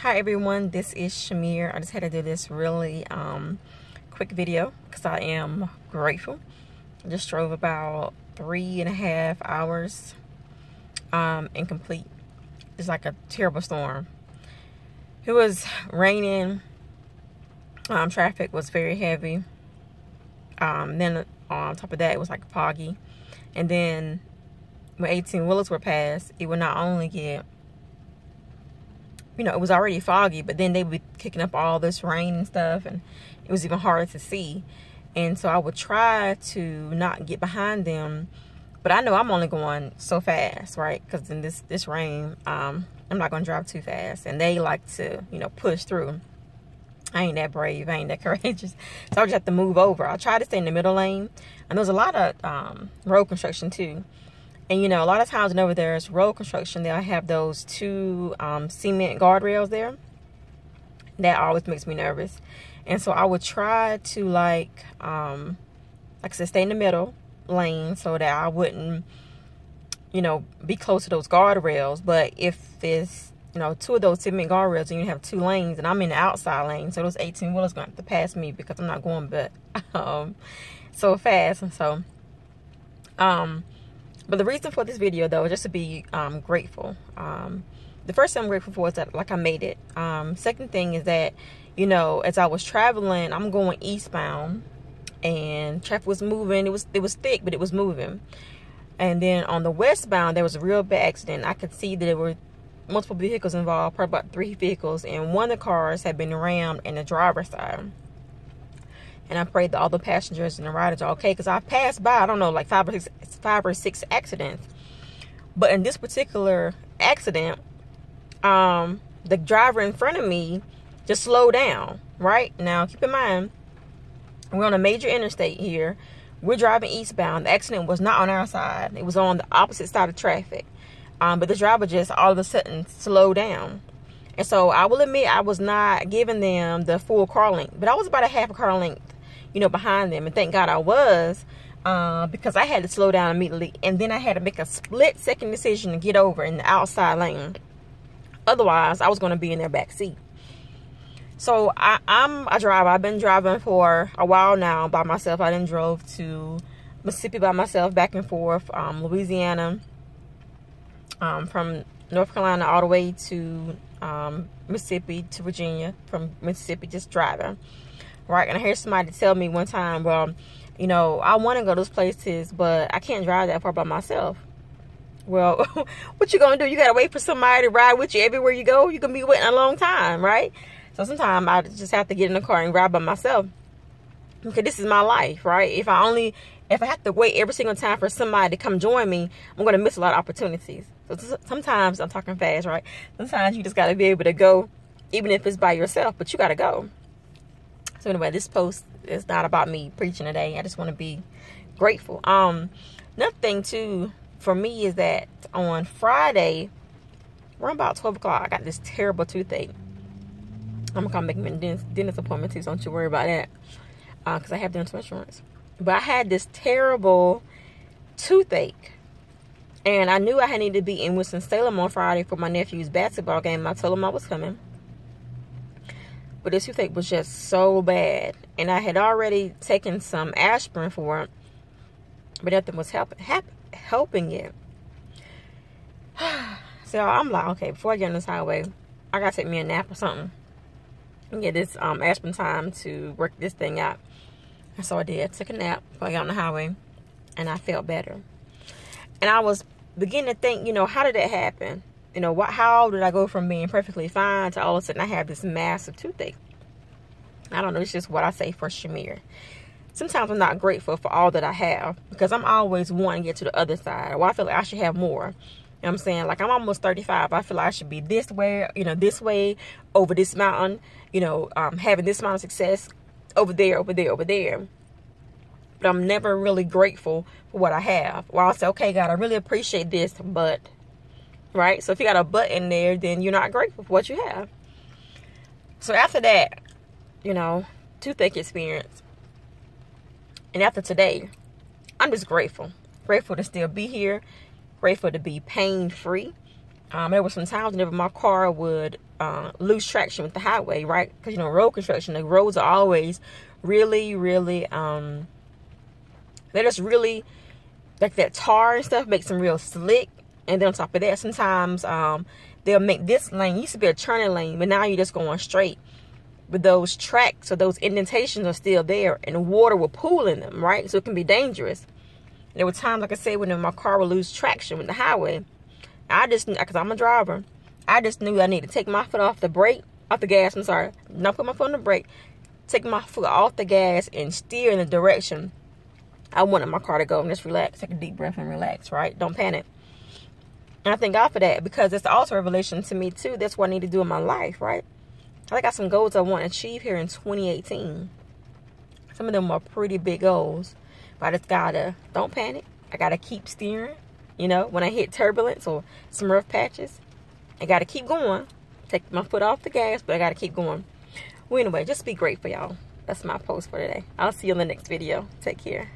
Hi everyone, this is Shamir. I just had to do this really quick video because I am grateful. I just drove about 3.5 hours incomplete. It's like a terrible storm. It was raining. Traffic was very heavy. Then on top of that, it was like foggy. And then when 18-wheelers were passed, it would not only get, it was already foggy, but then they would be kicking up all this rain and stuff, and it was even harder to see. And so I would try to not get behind them, but I know I'm only going so fast, right? Because in this rain, I'm not going to drive too fast, and they like to, push through. I ain't that brave. I ain't that courageous. So I just have to move over. I try to stay in the middle lane, and there's a lot of road construction too. And, a lot of times whenever there's road construction, they'll have those two cement guardrails there. That always makes me nervous. And so I would try to, like I said, stay in the middle lane so that I wouldn't, be close to those guardrails. But if it's, two of those cement guardrails and you have two lanes, and I'm in the outside lane, so those 18-wheelers going to have to pass me because I'm not going but so fast. And so, but the reason for this video, though, is just to be grateful. The first thing I'm grateful for is that, I made it. Second thing is that, as I was traveling, I'm going eastbound, and traffic was moving. It was thick, but it was moving. And then on the westbound, there was a real bad accident. I could see that there were multiple vehicles involved, probably about 3 vehicles, and one of the cars had been rammed in the driver's side. And I prayed that all the passengers and the riders are okay, because I've passed by, I don't know, like 5 or 6 accidents. But in this particular accident, the driver in front of me just slowed down, right? Now, keep in mind, we're on a major interstate here. We're driving eastbound. The accident was not on our side. It was on the opposite side of traffic. But the driver just all of a sudden slowed down. And so I will admit I was not giving them the full car length, but I was about a half a car length, behind them. And thank God I was, because I had to slow down immediately. And then I had to make a split-second decision to get over in the outside lane. Otherwise, I was going to be in their back seat. So I'm a driver. I've been driving for a while now by myself. I done drove to Mississippi by myself, back and forth, Louisiana, from North Carolina all the way to Mississippi to Virginia, from Mississippi, just driving. Right, and I heard somebody tell me one time, well, I want to go to those places, but I can't drive that far by myself. Well, what you gonna do? You gotta wait for somebody to ride with you everywhere you go. You're gonna be waiting a long time, right? So sometimes I just have to get in the car and ride by myself. Okay, this is my life, right? If I have to wait every single time for somebody to come join me, I'm gonna miss a lot of opportunities. So sometimes, I'm talking fast, right? Sometimes you just gotta be able to go, even if it's by yourself, but you gotta go. So anyway, this post is not about me preaching today. I just want to be grateful. Another thing too for me is that on Friday, around about 12 o'clock, I got this terrible toothache. I'm gonna make me a dentist appointment too, so don't you worry about that, because I have dental insurance. But I had this terrible toothache, and I knew I needed to be in Winston-Salem on Friday for my nephew's basketball game. I told him I was coming. But this toothache was just so bad. And I had already taken some aspirin for it, but nothing was helping it. So I'm like, okay, before I get on this highway, I got to take me a nap or something and get this aspirin time to work this thing out. And so I did. I took a nap before I got on the highway, and I felt better. And I was beginning to think, how did that happen? How did I go from being perfectly fine to all of a sudden I have this massive toothache? I don't know. It's just what I say for Shamir. Sometimes I'm not grateful for all that I have, because I'm always wanting to get to the other side. Or I feel like I should have more. You know what I'm saying? Like, I'm almost 35. I feel like I should be this way, this way, over this mountain, having this amount of success over there, over there, over there. But I'm never really grateful for what I have. Or I'll say, okay, God, I really appreciate this, but... Right? So if you got a but in there, then you're not grateful for what you have. So after that, toothache experience, and after today, I'm just grateful. Grateful to still be here. Grateful to be pain-free. There were some times whenever my car would lose traction with the highway, right? Because, you know, road construction, the roads are always really, really, they're just really, like that tar and stuff makes them real slick. And then on top of that, sometimes they'll make this lane, used to be a turning lane, but now you're just going straight. But those tracks or those indentations are still there, and the water will pool in them, right? So it can be dangerous. There were times, like I said, when my car would lose traction with the highway. I just, because I'm a driver, I just knew I needed to take my foot off the brake, off the gas, I'm sorry. Not put my foot on the brake. Take my foot off the gas and steer in the direction I wanted my car to go, and just relax. Take a deep breath and relax, right? Don't panic. And I thank God for that, because it's also a revelation to me, too. That's what I need to do in my life, right? I got some goals I want to achieve here in 2018. Some of them are pretty big goals. But I just gotta, don't panic. I gotta keep steering. You know, when I hit turbulence or some rough patches, I gotta keep going. Take my foot off the gas, but I gotta keep going. Well, anyway, just be grateful, y'all. That's my post for today. I'll see you in the next video. Take care.